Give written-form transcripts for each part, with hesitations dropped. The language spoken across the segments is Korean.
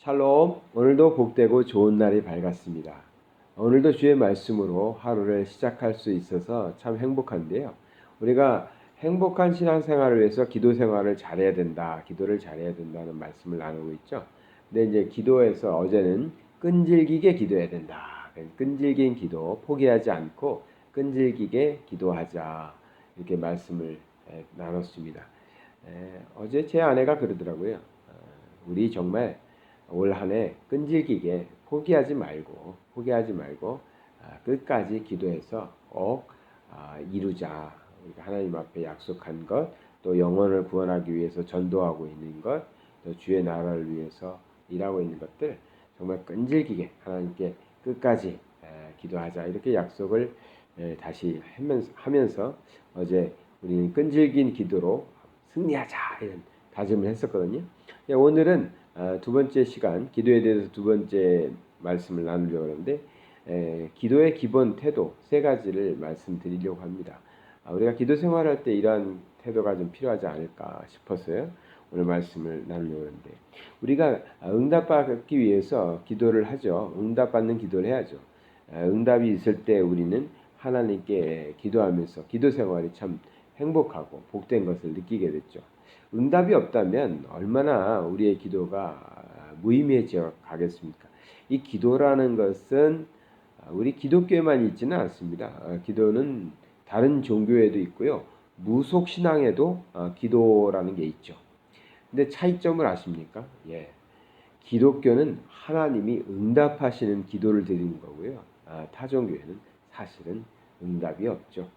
샬롬. 오늘도 복되고 좋은 날이 밝았습니다. 오늘도 주의 말씀으로 하루를 시작할 수 있어서 참 행복한데요. 우리가 행복한 신앙생활을 위해서 기도 생활을 잘해야 된다, 기도를 잘해야 된다는 말씀을 나누고 있죠. 근데 이제 기도에서 어제는 끈질기게 기도해야 된다. 끈질긴 기도, 포기하지 않고 끈질기게 기도하자, 이렇게 말씀을 나눴습니다. 어제 제 아내가 그러더라고요. 우리 정말 올 한 해 끈질기게 포기하지 말고 끝까지 기도해서 꼭 이루자. 우리가 하나님 앞에 약속한 것, 또 영혼을 구원하기 위해서 전도하고 있는 것, 또 주의 나라를 위해서 일하고 있는 것들 정말 끈질기게 하나님께 끝까지 기도하자, 이렇게 약속을 다시 하면서 어제 우리는 끈질긴 기도로 승리하자, 이런 다짐을 했었거든요. 오늘은 두 번째 시간, 기도에 대해서 두 번째 말씀을 나누려고 하는데, 기도의 기본 태도 세 가지를 말씀드리려고 합니다. 우리가 기도 생활할 때 이러한 태도가 좀 필요하지 않을까 싶어서요, 오늘 말씀을 나누려고 하는데, 우리가 응답받기 위해서 기도를 하죠. 응답받는 기도를 해야죠. 응답이 있을 때 우리는 하나님께 기도하면서 기도 생활이 참 행복하고 복된 것을 느끼게 됐죠. 응답이 없다면 얼마나 우리의 기도가 무의미해져 가겠습니까? 이 기도라는 것은 우리 기독교에만 있지는 않습니다. 기도는 다른 종교에도 있고요. 무속 신앙에도 기도라는 게 있죠. 근데 차이점을 아십니까? 예. 기독교는 하나님이 응답하시는 기도를 드리는 거고요. 타 종교에는 사실은 응답이 없죠.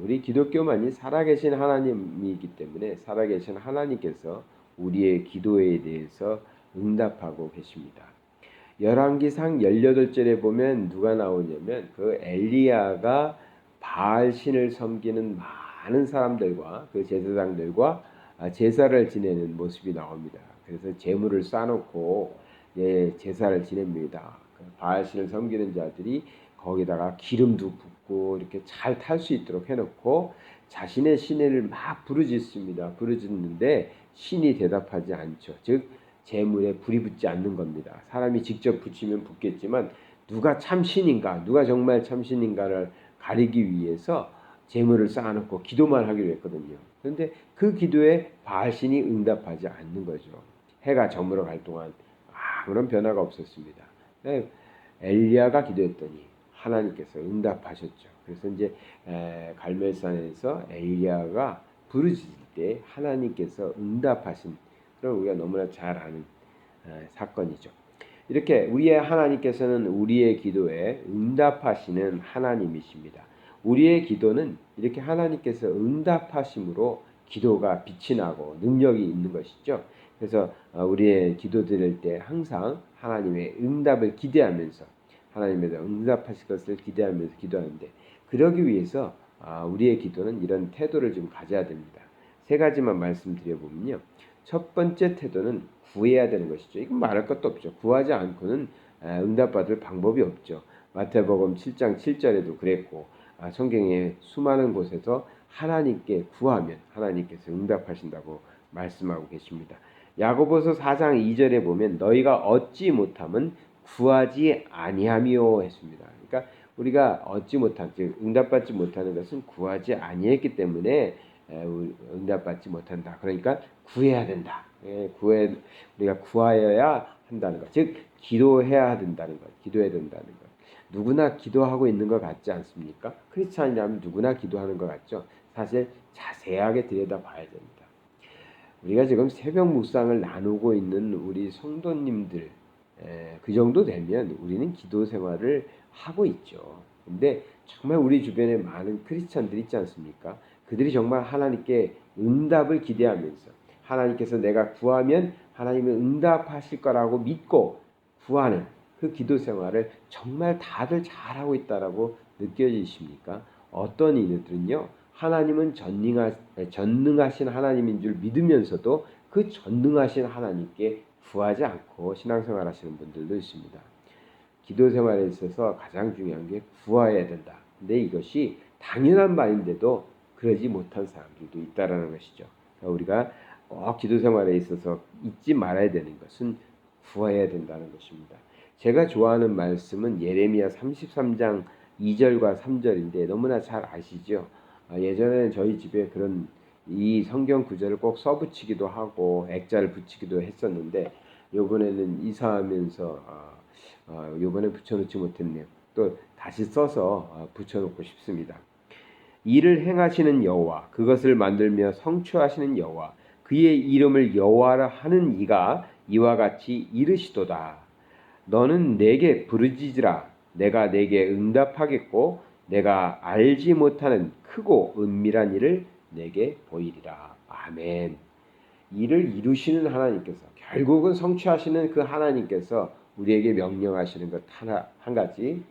우리 기독교만이 살아계신 하나님이기 때문에 살아계신 하나님께서 우리의 기도에 대해서 응답하고 계십니다. 열왕기상 18절에 보면 누가 나오냐면 그 엘리야가 바알 신을 섬기는 많은 사람들과 그 제사장들과 제사를 지내는 모습이 나옵니다. 그래서 제물을 쌓아놓고 제사를 지냅니다. 바알 신을 섬기는 자들이 거기다가 기름도 붓고 이렇게 잘 탈 수 있도록 해놓고 자신의 신을 막 부르짖습니다. 부르짖는데 신이 대답하지 않죠. 즉 제물에 불이 붙지 않는 겁니다. 사람이 직접 붙이면 붙겠지만 누가 참 신인가, 누가 정말 참 신인가를 가리기 위해서 제물을 쌓아놓고 기도만 하기로 했거든요. 그런데 그 기도에 바알신이 응답하지 않는 거죠. 해가 저물어 갈 동안 아무런 변화가 없었습니다. 엘리야가 기도했더니 하나님께서 응답하셨죠. 그래서 이제 갈멜산에서 엘리야가 부르짖을 때 하나님께서 응답하신, 그런 우리가 너무나 잘 아는 사건이죠. 이렇게 우리의 하나님께서는 우리의 기도에 응답하시는 하나님이십니다. 우리의 기도는 이렇게 하나님께서 응답하심으로 기도가 빛이 나고 능력이 있는 것이죠. 그래서 우리의 기도 드릴 때 항상 하나님의 응답을 기대하면서 하나님의 응답하실 것을 기대하면서 기도하는데, 그러기 위해서 우리의 기도는 이런 태도를 좀 가져야 됩니다. 세 가지만 말씀드려보면요. 첫 번째 태도는 구해야 되는 것이죠. 이건 말할 것도 없죠. 구하지 않고는 응답받을 방법이 없죠. 마태복음 7장 7절에도 그랬고, 성경의 수많은 곳에서 하나님께 구하면 하나님께서 응답하신다고 말씀하고 계십니다. 야고보서 4장 2절에 보면 너희가 얻지 못함은 구하지 아니함이요 했습니다. 그러니까 우리가 얻지 못한, 즉 응답받지 못하는 것은 구하지 아니했기 때문에 응답받지 못한다. 그러니까 구해야 된다. 우리가 구하여야 한다는 것, 즉 기도해야 된다는 것, 기도해야 된다는 것. 누구나 기도하고 있는 것 같지 않습니까? 크리스찬이라면 누구나 기도하는 것 같죠. 사실 자세하게 들여다봐야 됩니다. 우리가 지금 새벽 묵상을 나누고 있는 우리 성도님들, 그 정도 되면 우리는 기도 생활을 하고 있죠. 근데 정말 우리 주변에 많은 크리스찬들이 있지 않습니까? 그들이 정말 하나님께 응답을 기대하면서 하나님께서 내가 구하면 하나님은 응답하실 거라고 믿고 구하는 그 기도 생활을 정말 다들 잘하고 있다라고 느껴지십니까? 어떤 이들은요, 하나님은 전능하신 하나님인 줄 믿으면서도 그 전능하신 하나님께 구하지 않고 신앙생활 하시는 분들도 있습니다. 기도 생활에 있어서 가장 중요한 게 구해야 된다. 근데 이것이 당연한 말인데도 그러지 못한 사람들도 있다라는 것이죠. 우리가 꼭 기도 생활에 있어서 잊지 말아야 되는 것은 구해야 된다는 것입니다. 제가 좋아하는 말씀은 예레미야 33장 2절과 3절인데 너무나 잘 아시죠? 예전에는 저희 집에 그런 이 성경 구절을 꼭 써붙이기도 하고 액자를 붙이기도 했었는데 요번에는 이사하면서 요번에 붙여놓지 못했네요. 또 다시 써서 붙여놓고 싶습니다. 이를 행하시는 여호와, 그것을 만들며 성취하시는 여호와, 그의 이름을 여호와라 하는 이가 이와 같이 이르시도다. 너는 내게 부르짖으라. 내가 내게 응답하겠고 내가 알지 못하는 크고 은밀한 일을 내게 보이리라. 아멘. 이를 이루시는 하나님께서, 결국은 성취하시는 그 하나님께서 우리에게 명령하시는 것 한 가지,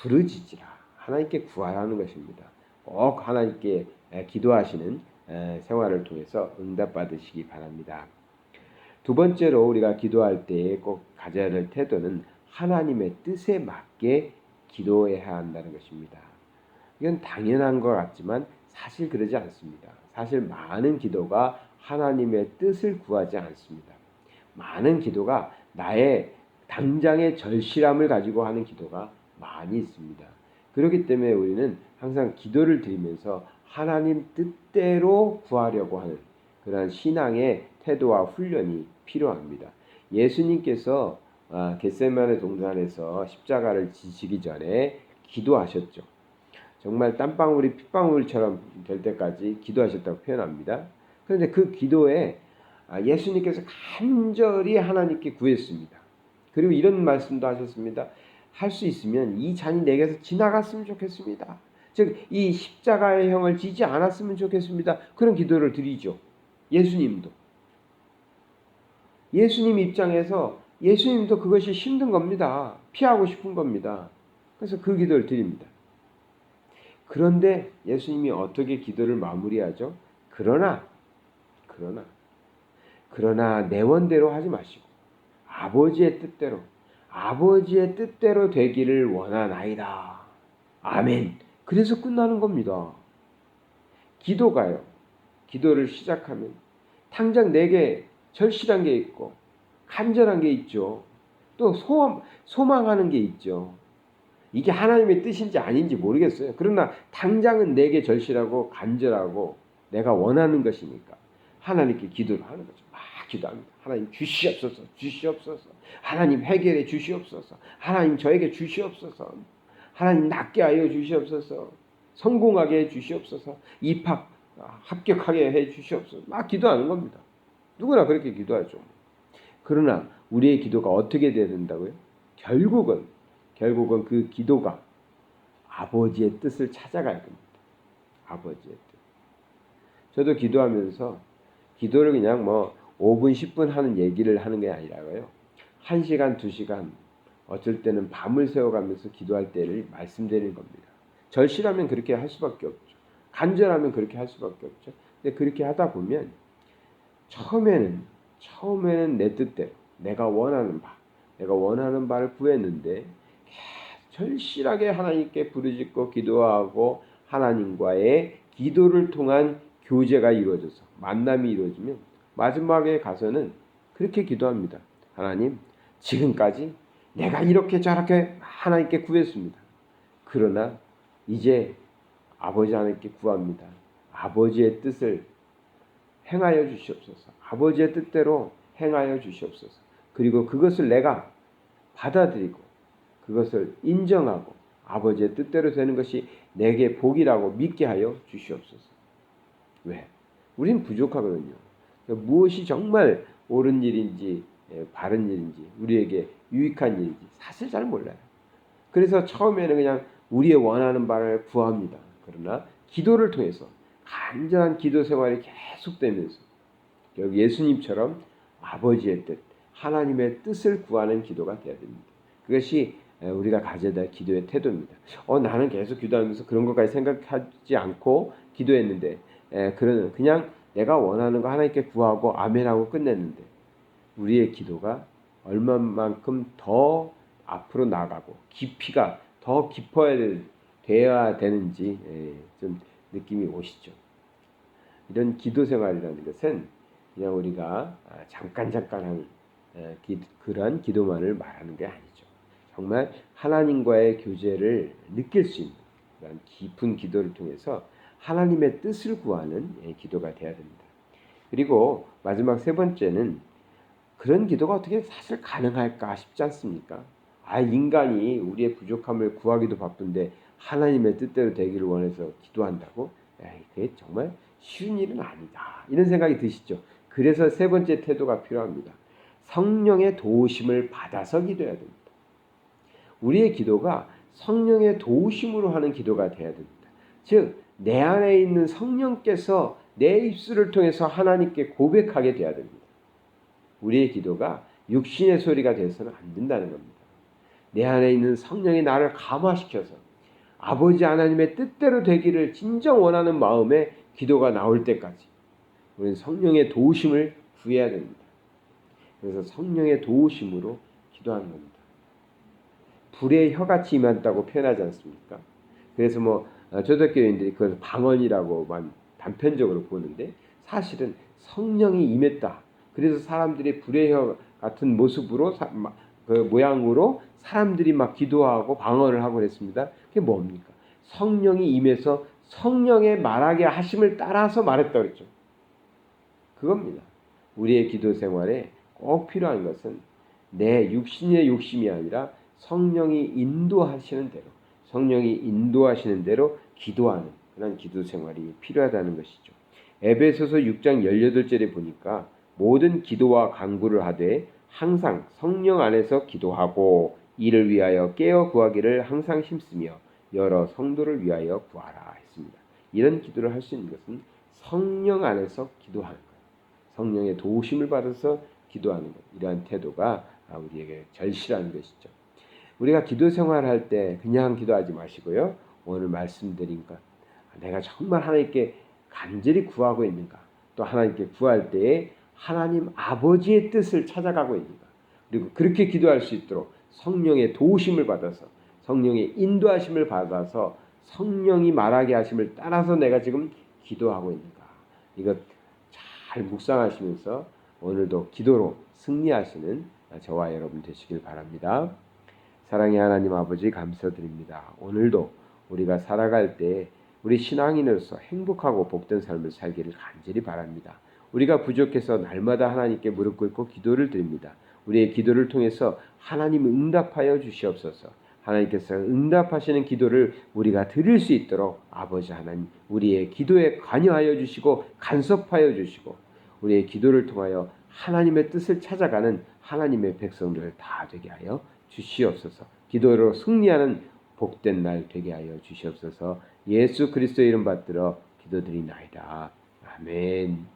부르짖으라. 하나님께 구하라는 것입니다. 꼭 하나님께 기도하시는 생활을 통해서 응답받으시기 바랍니다. 두 번째로 우리가 기도할 때에 꼭 가져야 될 태도는 하나님의 뜻에 맞게 기도해야 한다는 것입니다. 이건 당연한 것 같지만 사실 그러지 않습니다. 사실 많은 기도가 하나님의 뜻을 구하지 않습니다. 많은 기도가 나의 당장의 절실함을 가지고 하는 기도가 많이 있습니다. 그렇기 때문에 우리는 항상 기도를 드리면서 하나님 뜻대로 구하려고 하는 그러한 신앙의 태도와 훈련이 필요합니다. 예수님께서 겟세마네 동산에서 십자가를 지시기 전에 기도하셨죠. 정말 땀방울이 핏방울처럼 될 때까지 기도하셨다고 표현합니다. 그런데 그 기도에 예수님께서 간절히 하나님께 구했습니다. 그리고 이런 말씀도 하셨습니다. 할 수 있으면 이 잔이 내게서 지나갔으면 좋겠습니다. 즉 이 십자가의 형을 지지 않았으면 좋겠습니다. 그런 기도를 드리죠. 예수님도. 예수님 입장에서 예수님도 그것이 힘든 겁니다. 피하고 싶은 겁니다. 그래서 그 기도를 드립니다. 그런데 예수님이 어떻게 기도를 마무리하죠? 그러나 내 원대로 하지 마시고 아버지의 뜻대로 되기를 원하나이다. 아멘. 그래서 끝나는 겁니다. 기도가요. 기도를 시작하면 당장 내게 절실한 게 있고 간절한 게 있죠. 또 소망하는 게 있죠. 이게 하나님의 뜻인지 아닌지 모르겠어요. 그러나 당장은 내게 절실하고 간절하고 내가 원하는 것이니까 하나님께 기도를 하는 거죠. 막 기도합니다. 하나님 주시옵소서, 주시옵소서. 하나님 해결해 주시옵소서. 하나님 저에게 주시옵소서. 하나님 낫게 하여 주시옵소서. 성공하게 해 주시옵소서. 입학 합격하게 해 주시옵소서. 막 기도하는 겁니다. 누구나 그렇게 기도하죠. 그러나 우리의 기도가 어떻게 돼야 된다고요? 결국은 그 기도가 아버지의 뜻을 찾아가야 됩니다. 아버지의 뜻. 저도 기도하면서 기도를 그냥 5분, 10분 하는 얘기를 하는 게 아니라고요. 1시간, 2시간, 어쩔 때는 밤을 새워가면서 기도할 때를 말씀드리는 겁니다. 절실하면 그렇게 할 수밖에 없죠. 간절하면 그렇게 할 수밖에 없죠. 근데 그렇게 하다 보면 처음에는 내 뜻대로 내가 원하는 바를 구했는데 절실하게 하나님께 부르짖고 기도하고 하나님과의 기도를 통한 교제가 이루어져서 만남이 이루어지면 마지막에 가서는 그렇게 기도합니다. 하나님, 지금까지 내가 이렇게 저렇게 하나님께 구했습니다. 그러나 이제 아버지 하나님께 구합니다. 아버지의 뜻을 행하여 주시옵소서. 아버지의 뜻대로 행하여 주시옵소서. 그리고 그것을 내가 받아들이고 그것을 인정하고 아버지의 뜻대로 되는 것이 내게 복이라고 믿게 하여 주시옵소서. 왜? 우린 부족하거든요. 무엇이 정말 옳은 일인지 바른 일인지 우리에게 유익한 일인지 사실 잘 몰라요. 그래서 처음에는 그냥 우리의 원하는 바를 구합니다. 그러나 기도를 통해서 간절한 기도 생활이 계속되면서 여기 예수님처럼 아버지의 뜻, 하나님의 뜻을 구하는 기도가 되어야 됩니다. 그것이 우리가 가져야 될 기도의 태도입니다. 나는 계속 기도하면서 그런 것까지 생각하지 않고 기도했는데 그냥 내가 원하는 거 하나님께 구하고 아멘하고 끝냈는데 우리의 기도가 얼마만큼 더 앞으로 나가고 깊이가 더 돼야 되는지 좀 느낌이 오시죠. 이런 기도 생활이라는 것은 그냥 우리가 잠깐 하는 그러한 기도만을 말하는 게 아니죠. 정말 하나님과의 교제를 느낄 수 있는 그런 깊은 기도를 통해서 하나님의 뜻을 구하는 기도가 되어야 됩니다. 그리고 마지막 세 번째는 그런 기도가 어떻게 사실 가능할까 싶지 않습니까? 인간이 우리의 부족함을 구하기도 바쁜데 하나님의 뜻대로 되기를 원해서 기도한다고? 그게 정말 쉬운 일은 아니다. 이런 생각이 드시죠? 그래서 세 번째 태도가 필요합니다. 성령의 도우심을 받아서 기도해야 됩니다. 우리의 기도가 성령의 도우심으로 하는 기도가 되어야 됩니다. 즉, 내 안에 있는 성령께서 내 입술을 통해서 하나님께 고백하게 되어야 됩니다. 우리의 기도가 육신의 소리가 되어서는 안 된다는 겁니다. 내 안에 있는 성령이 나를 감화시켜서 아버지 하나님의 뜻대로 되기를 진정 원하는 마음에 기도가 나올 때까지 우리는 성령의 도우심을 구해야 됩니다. 그래서 성령의 도우심으로 기도하는 겁니다. 불의 혀같이 임한다고 표현하지 않습니까? 그래서 초대교인들이 그걸 방언이라고만 단편적으로 보는데 사실은 성령이 임했다. 그래서 사람들이 불의 혀 같은 모습으로 그 모양으로 사람들이 막 기도하고 방언을 하고 그랬습니다. 그게 뭡니까? 성령이 임해서 성령의 말하게 하심을 따라서 말했다 그랬죠. 그겁니다. 우리의 기도 생활에 꼭 필요한 것은 내 육신의 욕심이 아니라 성령이 인도하시는 대로 기도하는 그런 기도 생활이 필요하다는 것이죠. 에베소서 6장 18절에 보니까 모든 기도와 간구를 하되 항상 성령 안에서 기도하고 이를 위하여 깨어 구하기를 항상 힘쓰며 여러 성도를 위하여 구하라 했습니다. 이런 기도를 할 수 있는 것은 성령 안에서 기도하는 거예요. 성령의 도우심을 받아서 기도하는 것. 이러한 태도가 우리에게 절실한 것이죠. 우리가 기도 생활할 때 그냥 기도하지 마시고요. 오늘 말씀드린 것, 내가 정말 하나님께 간절히 구하고 있는가, 또 하나님께 구할 때에 하나님 아버지의 뜻을 찾아가고 있는가, 그리고 그렇게 기도할 수 있도록 성령의 도우심을 받아서 성령의 인도하심을 받아서 성령이 말하게 하심을 따라서 내가 지금 기도하고 있는가, 이것 잘 묵상하시면서 오늘도 기도로 승리하시는 저와 여러분 되시길 바랍니다. 사랑의 하나님 아버지 감사드립니다. 오늘도 우리가 살아갈 때 우리 신앙인으로서 행복하고 복된 삶을 살기를 간절히 바랍니다. 우리가 부족해서 날마다 하나님께 무릎 꿇고 기도를 드립니다. 우리의 기도를 통해서 하나님 응답하여 주시옵소서. 하나님께서 응답하시는 기도를 우리가 드릴 수 있도록 아버지 하나님 우리의 기도에 관여하여 주시고 간섭하여 주시고 우리의 기도를 통하여 하나님의 뜻을 찾아가는 하나님의 백성들 다 되게 하여 주시옵소서. 기도로 승리하는 복된 날 되게 하여 주시옵소서. 예수 그리스도의 이름 받들어 기도드리나이다. 아멘.